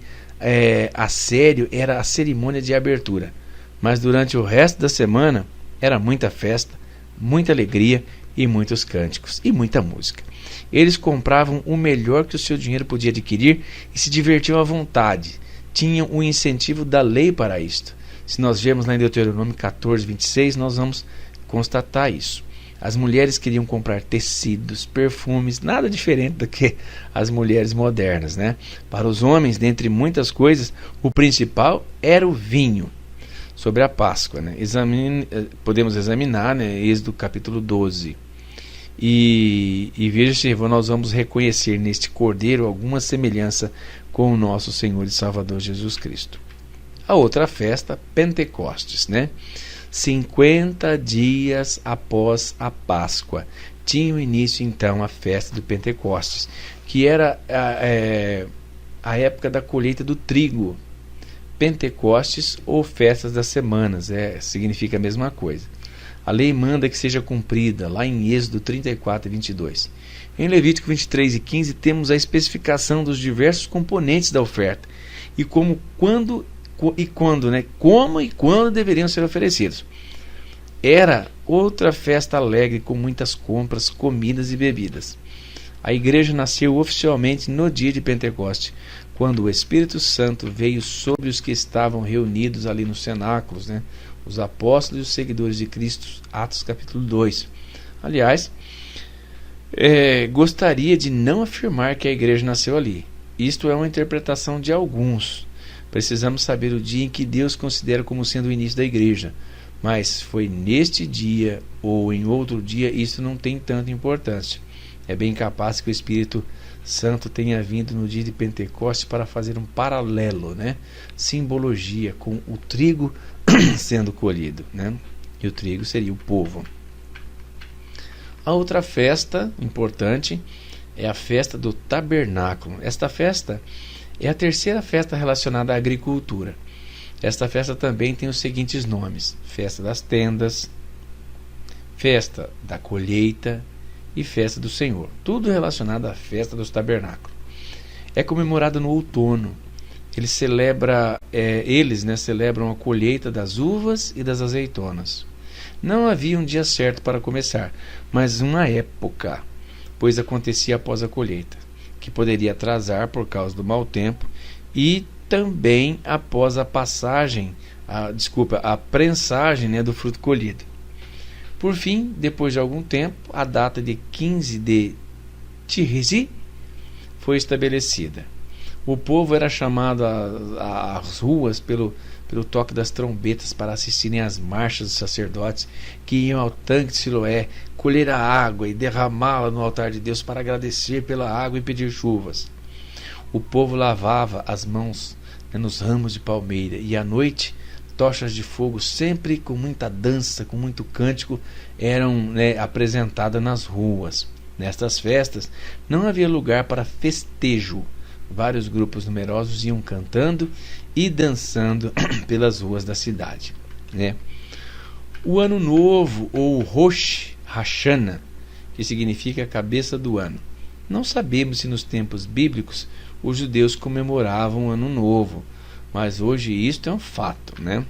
a sério era a cerimônia de abertura. Mas durante o resto da semana, era muita festa, muita alegria e muitos cânticos e muita música. Eles compravam o melhor que o seu dinheiro podia adquirir e se divertiam à vontade. Tinham o incentivo da lei para isto. Se nós vemos lá em Deuteronômio 14, 26, nós vamos constatar isso. As mulheres queriam comprar tecidos, perfumes, nada diferente do que as mulheres modernas, né? Para os homens, dentre muitas coisas, o principal era o vinho. Sobre a Páscoa, né? Podemos examinar, né? Êxodo capítulo 12. E veja se nós vamos reconhecer neste cordeiro alguma semelhança com o nosso Senhor e Salvador Jesus Cristo. A outra festa, Pentecostes, né? 50 dias após a Páscoa, tinha início então a festa do Pentecostes, que era a época da colheita do trigo. Pentecostes ou festas das semanas, significa a mesma coisa. A lei manda que seja cumprida, lá em Êxodo 34 e 22. Em Levítico 23 e 15 temos a especificação dos diversos componentes da oferta e quando deveriam ser oferecidos. Era outra festa alegre com muitas compras, comidas e bebidas. A igreja nasceu oficialmente no dia de Pentecostes, quando o Espírito Santo veio sobre os que estavam reunidos ali nos cenáculos, né? Os apóstolos e os seguidores de Cristo, Atos capítulo 2. Aliás, gostaria de não afirmar que a igreja nasceu ali. Isto é uma interpretação de alguns. Precisamos saber o dia em que Deus considera como sendo o início da igreja. Mas foi neste dia ou em outro dia, isso não tem tanta importância. É bem capaz que o Espírito Santo tenha vindo no dia de Pentecostes para fazer um paralelo, né? Simbologia com o trigo sendo colhido, né? E o trigo seria o povo. A outra festa importante é a festa do tabernáculo. Esta festa é a terceira festa relacionada à agricultura. Esta festa também tem os seguintes nomes: festa das tendas, festa da colheita e festa do Senhor. Tudo relacionado à festa dos tabernáculos. É comemorada no outono. Eles celebram a colheita das uvas e das azeitonas. Não havia um dia certo para começar, mas uma época, pois acontecia após a colheita, que poderia atrasar por causa do mau tempo, e também após a prensagem, né, do fruto colhido. Por fim, depois de algum tempo, a data de 15 de Tirzi foi estabelecida. O povo era chamado às ruas pelo toque das trombetas para assistirem às marchas dos sacerdotes que iam ao tanque de Siloé colher a água e derramá-la no altar de Deus para agradecer pela água e pedir chuvas. O povo lavava as mãos, né, nos ramos de palmeira, e à noite tochas de fogo, sempre com muita dança, com muito cântico, eram, né, apresentadas nas ruas. Nestas festas não havia lugar para festejo. Vários grupos numerosos iam cantando e dançando pelas ruas da cidade, né? O Ano Novo, ou Rosh Hashanah, que significa cabeça do ano. Não sabemos se nos tempos bíblicos os judeus comemoravam o Ano Novo, mas hoje isto é um fato, né?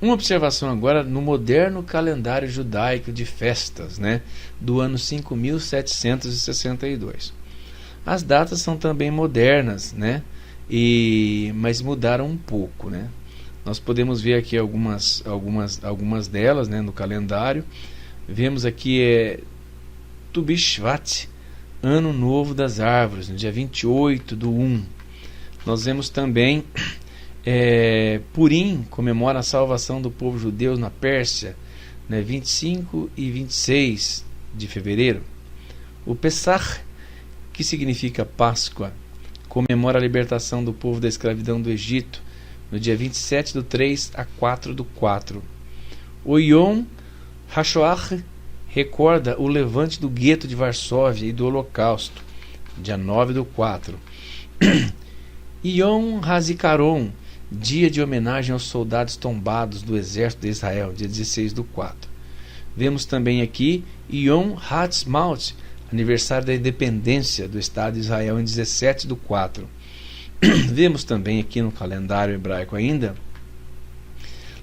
Uma observação agora no moderno calendário judaico de festas, né, do ano 5762. As datas são também modernas, né, mas mudaram um pouco, né? Nós podemos ver aqui algumas delas, né, no calendário. Vemos aqui Tu Bishvat, Ano Novo das Árvores, no dia 28/1. Nós vemos também Purim, comemora a salvação do povo judeu na Pérsia, né, 25 e 26 de fevereiro. O Pessach, que significa Páscoa, comemora a libertação do povo da escravidão do Egito, no dia 27/3 a 4/4. O Yom HaShoah recorda o levante do gueto de Varsóvia e do Holocausto, dia 9/4. Yom HaZikaron, dia de homenagem aos soldados tombados do exército de Israel, dia 16/4. Vemos também aqui Yom HaTzmaut, aniversário da independência do Estado de Israel, em 17/4. Vemos também aqui no calendário hebraico ainda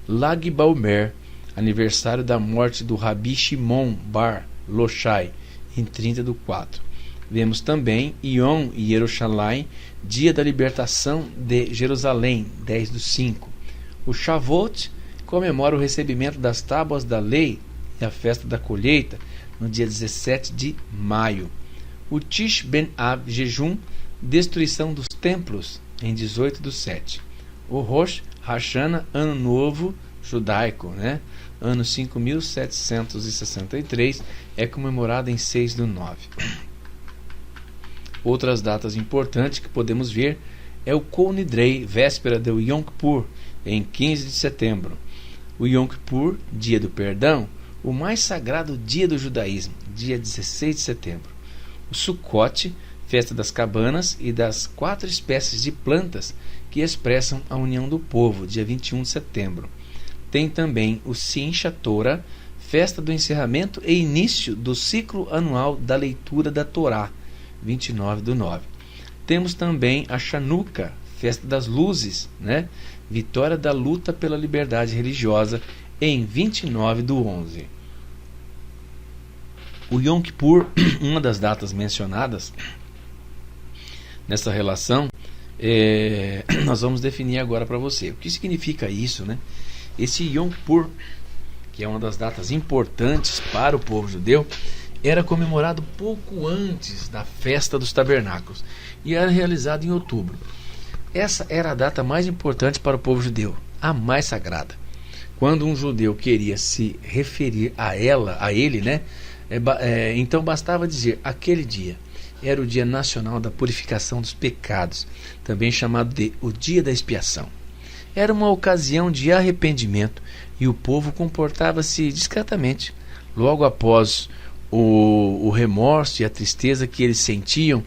Lag Baomer, aniversário da morte do Rabi Shimon Bar Loshai, em 30/4. Vemos também Yom Yerushalayim, dia da libertação de Jerusalém, 10/5. O Shavuot comemora o recebimento das tábuas da lei e a festa da colheita, no dia 17 de maio. O Tish Ben Av, jejum, destruição dos templos, em 18/7. O Rosh Hashanah, ano novo judaico, né? Ano 5763, é comemorado em 6/9. Outras datas importantes que podemos ver é o Kol Nidrei, véspera do Yom Kippur, em 15 de setembro. O Yom Kippur, dia do perdão, o mais sagrado dia do judaísmo, dia 16 de setembro. O Sukkot, festa das cabanas e das 4 espécies de plantas que expressam a união do povo, dia 21 de setembro. Tem também o Simchat Torah, festa do encerramento e início do ciclo anual da leitura da Torá, 29/9. Temos também a Chanukah, festa das luzes, né? Vitória da luta pela liberdade religiosa, em 29/11. O Yom Kippur, uma das datas mencionadas nessa relação, nós vamos definir agora para você. O que significa isso, né? Esse Yom Kippur, que é uma das datas importantes para o povo judeu, era comemorado pouco antes da festa dos tabernáculos e era realizado em outubro. Essa era a data mais importante para o povo judeu, a mais sagrada. Quando um judeu queria se referir a ele, né, então bastava dizer aquele dia. Era o dia nacional da purificação dos pecados, também chamado de o dia da expiação. Era uma ocasião de arrependimento e o povo comportava-se discretamente. Logo após o remorso e a tristeza que eles sentiam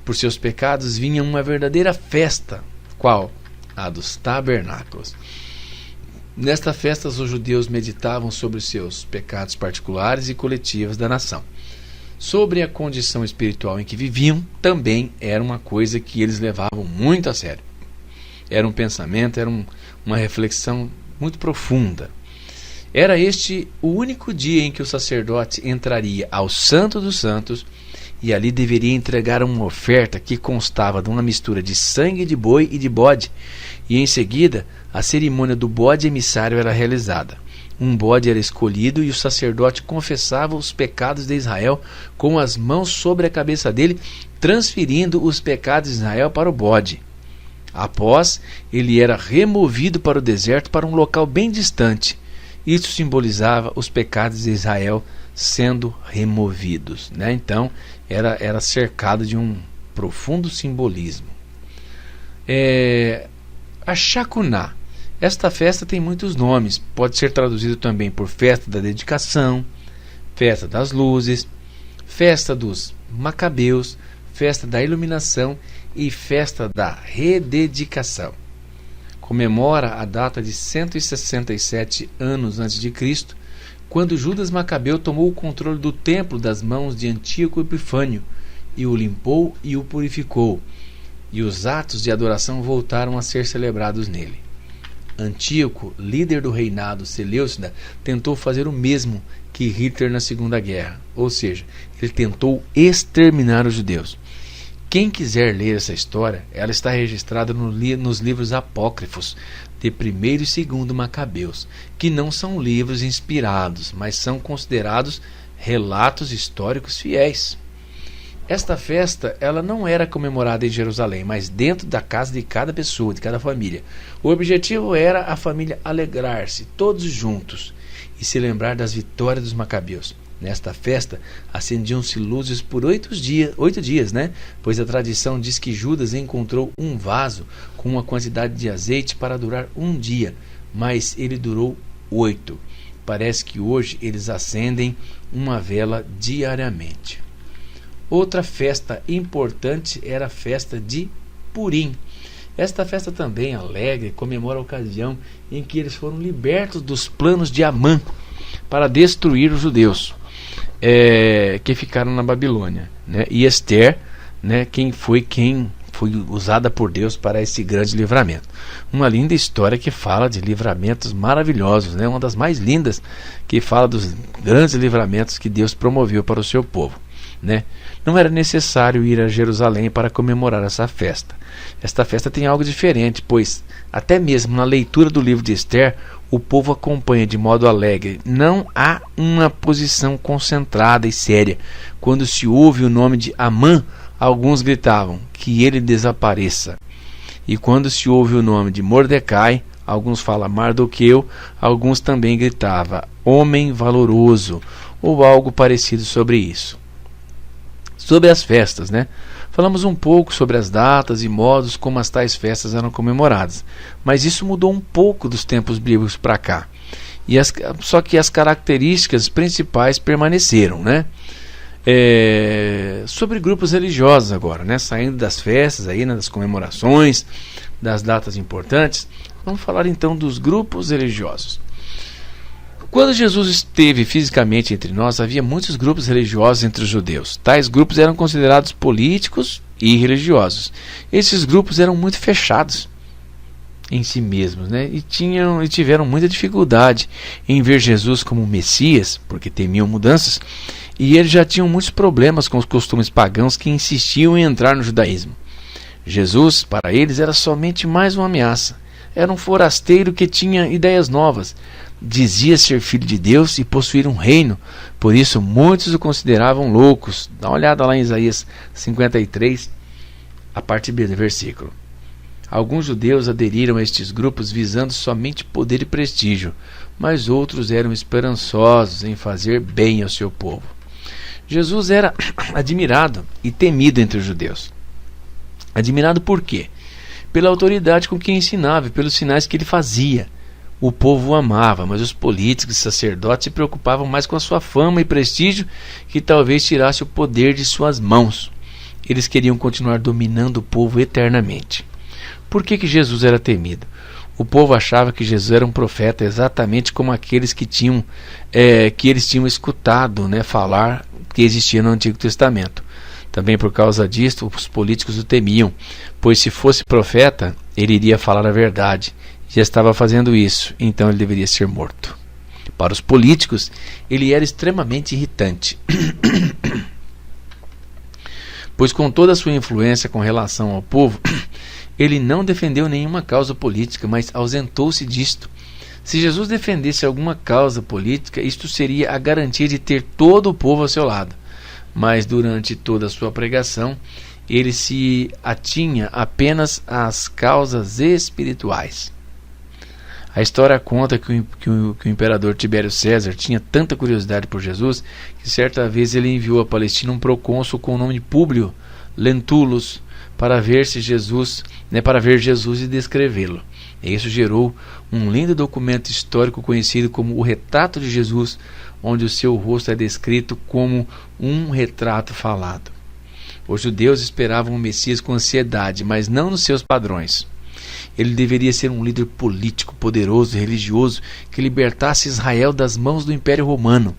por seus pecados, vinha uma verdadeira festa. Qual? A dos tabernáculos. Nesta festa, os judeus meditavam sobre os seus pecados particulares e coletivos da nação. Sobre a condição espiritual em que viviam, também era uma coisa que eles levavam muito a sério. Era um pensamento, era uma reflexão muito profunda. Era este o único dia em que o sacerdote entraria ao Santo dos Santos e ali deveria entregar uma oferta que constava de uma mistura de sangue de boi e de bode, e em seguida a cerimônia do bode emissário era realizada. Um bode era escolhido e o sacerdote confessava os pecados de Israel com as mãos sobre a cabeça dele, transferindo os pecados de Israel para o bode. Após, ele era removido para o deserto, para um local bem distante. Isso simbolizava os pecados de Israel sendo removidos, né? Então, era cercado de um profundo simbolismo. A Shakuná. Esta festa tem muitos nomes. Pode ser traduzido também por festa da dedicação, festa das luzes, festa dos macabeus, festa da iluminação e festa da rededicação. Comemora a data de 167 anos antes de Cristo, quando Judas Macabeu tomou o controle do templo das mãos de Antíoco Epifânio e o limpou e o purificou, e os atos de adoração voltaram a ser celebrados nele. Antíoco, líder do reinado Seleucida, tentou fazer o mesmo que Hitler na Segunda Guerra, ou seja, ele tentou exterminar os judeus. Quem quiser ler essa história, ela está registrada nos livros apócrifos de 1º e 2º Macabeus, que não são livros inspirados, mas são considerados relatos históricos fiéis. Esta festa, ela não era comemorada em Jerusalém, mas dentro da casa de cada pessoa, de cada família. O objetivo era a família alegrar-se, todos juntos, e se lembrar das vitórias dos Macabeus. Nesta festa, acendiam-se luzes por 8 dias, né? Pois a tradição diz que Judas encontrou um vaso com uma quantidade de azeite para durar um dia, mas ele durou 8. Parece que hoje eles acendem uma vela diariamente. Outra festa importante era a festa de Purim. Esta festa também alegre comemora a ocasião em que eles foram libertos dos planos de Amã para destruir os judeus que ficaram na Babilônia, né? E Esther, né, quem foi usada por Deus para esse grande livramento. Uma linda história que fala de livramentos maravilhosos, né? Uma das mais lindas, que fala dos grandes livramentos que Deus promoveu para o seu povo, né? Não era necessário ir a Jerusalém para comemorar essa festa. Esta festa tem algo diferente, pois até mesmo na leitura do livro de Esther, o povo acompanha de modo alegre. Não há uma posição concentrada e séria. Quando se ouve o nome de Amã, alguns gritavam que ele desapareça. E quando se ouve o nome de Mordecai, alguns falam Mardoqueu, alguns também gritavam homem valoroso, ou algo parecido sobre isso. Sobre as festas, né? Falamos um pouco sobre as datas e modos como as tais festas eram comemoradas, mas isso mudou um pouco dos tempos bíblicos para cá. Só que as características principais permaneceram, né? Sobre grupos religiosos agora, né? Saindo das festas, aí, né? Das comemorações, das datas importantes, vamos falar então dos grupos religiosos. Quando Jesus esteve fisicamente entre nós, havia muitos grupos religiosos entre os judeus. Tais grupos eram considerados políticos e religiosos. Esses grupos eram muito fechados em si mesmos, né? E tiveram muita dificuldade em ver Jesus como Messias, porque temiam mudanças, e eles já tinham muitos problemas com os costumes pagãos que insistiam em entrar no judaísmo. Jesus, para eles, era somente mais uma ameaça. Era um forasteiro que tinha ideias novas. Dizia ser filho de Deus e possuir um reino. Por isso muitos o consideravam loucos. Dá uma olhada lá em Isaías 53, a parte B do versículo. Alguns judeus aderiram a estes grupos visando somente poder e prestígio, mas outros eram esperançosos em fazer bem ao seu povo. Jesus era admirado e temido entre os judeus. Admirado por quê? Pela autoridade com que ensinava e pelos sinais que ele fazia. O povo o amava, mas os políticos e sacerdotes se preocupavam mais com a sua fama e prestígio, que talvez tirasse o poder de suas mãos. Eles queriam continuar dominando o povo eternamente. Por que Jesus era temido? O povo achava que Jesus era um profeta exatamente como aqueles que eles tinham escutado, né, falar que existia no Antigo Testamento. Também por causa disto, os políticos o temiam, pois se fosse profeta, ele iria falar a verdade. Já estava fazendo isso, então ele deveria ser morto. Para os políticos, ele era extremamente irritante, pois com toda a sua influência com relação ao povo, ele não defendeu nenhuma causa política, mas ausentou-se disto. Se Jesus defendesse alguma causa política, isto seria a garantia de ter todo o povo ao seu lado. Mas durante toda a sua pregação, ele se atinha apenas às causas espirituais. A história conta que o imperador Tibério César tinha tanta curiosidade por Jesus que certa vez ele enviou à Palestina um procônsul com o nome de Públio Lentulus para ver Jesus e descrevê-lo. E isso gerou um lindo documento histórico conhecido como o Retrato de Jesus, onde o seu rosto é descrito como um retrato falado. Os judeus esperavam o Messias com ansiedade, mas não nos seus padrões. Ele deveria ser um líder político, poderoso e religioso que libertasse Israel das mãos do Império Romano.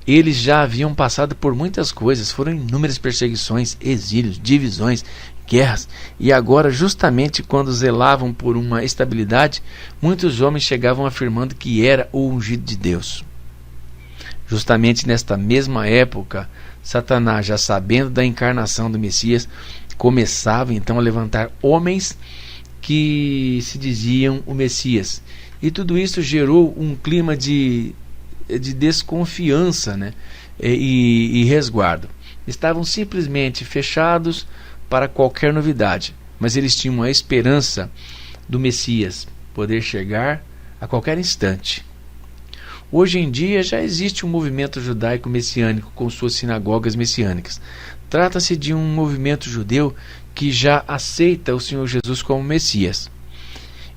Eles já haviam passado por muitas coisas, foram inúmeras perseguições, exílios, divisões, guerras, e agora, justamente quando zelavam por uma estabilidade, muitos homens chegavam afirmando que era o ungido de Deus. Justamente nesta mesma época, Satanás, já sabendo da encarnação do Messias, começava então a levantar homens que se diziam o Messias. E tudo isso gerou um clima de desconfiança, né? e resguardo. Estavam simplesmente fechados para qualquer novidade, mas eles tinham a esperança do Messias poder chegar a qualquer instante. Hoje em dia já existe um movimento judaico messiânico com suas sinagogas messiânicas. Trata-se de um movimento judeu que já aceita o Senhor Jesus como Messias.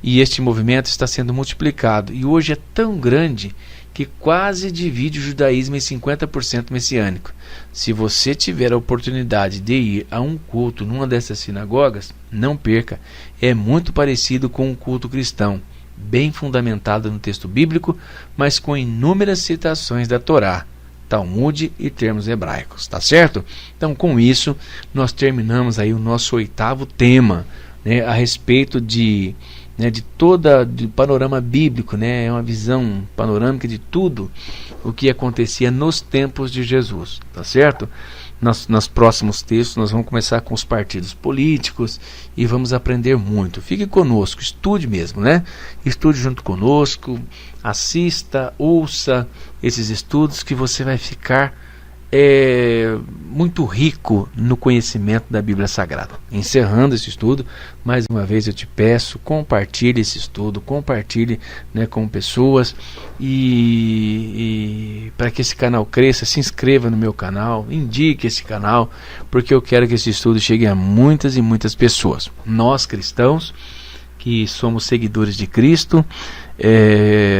E este movimento está sendo multiplicado e hoje é tão grande que quase divide o judaísmo em 50% messiânico. Se você tiver a oportunidade de ir a um culto numa dessas sinagogas, não perca. É muito parecido com um culto cristão, bem fundamentado no texto bíblico, mas com inúmeras citações da Torá, Talmud e termos hebraicos, tá certo? Então, com isso, nós terminamos aí o nosso 8º tema, né, a respeito de panorama bíblico, né? É uma visão panorâmica de tudo o que acontecia nos tempos de Jesus, tá certo? Nos próximos textos nós vamos começar com os partidos políticos e vamos aprender muito. Fique conosco, estude mesmo, né? Estude junto conosco, assista, ouça esses estudos que você vai ficar muito rico no conhecimento da Bíblia Sagrada. Encerrando esse estudo, mais uma vez eu te peço, compartilhe esse estudo, compartilhe, né, com pessoas e para que esse canal cresça, se inscreva no meu canal, indique esse canal, porque eu quero que esse estudo chegue a muitas e muitas pessoas. Nós cristãos que somos seguidores de Cristo,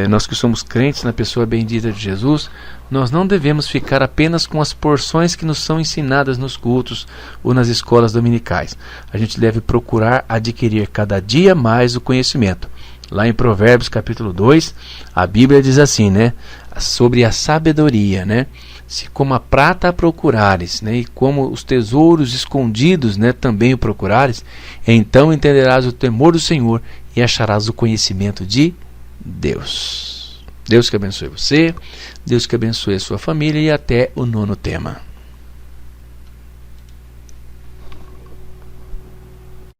nós que somos crentes na pessoa bendita de Jesus, nós não devemos ficar apenas com as porções que nos são ensinadas nos cultos ou nas escolas dominicais. A gente deve procurar adquirir cada dia mais o conhecimento. Lá em Provérbios capítulo 2, a Bíblia diz assim, né, sobre a sabedoria, né? Se como a prata a procurares, né, e como os tesouros escondidos, né, também o procurares, então entenderás o temor do Senhor e acharás o conhecimento de Deus. Deus que abençoe você, Deus que abençoe a sua família e até o 9º tema.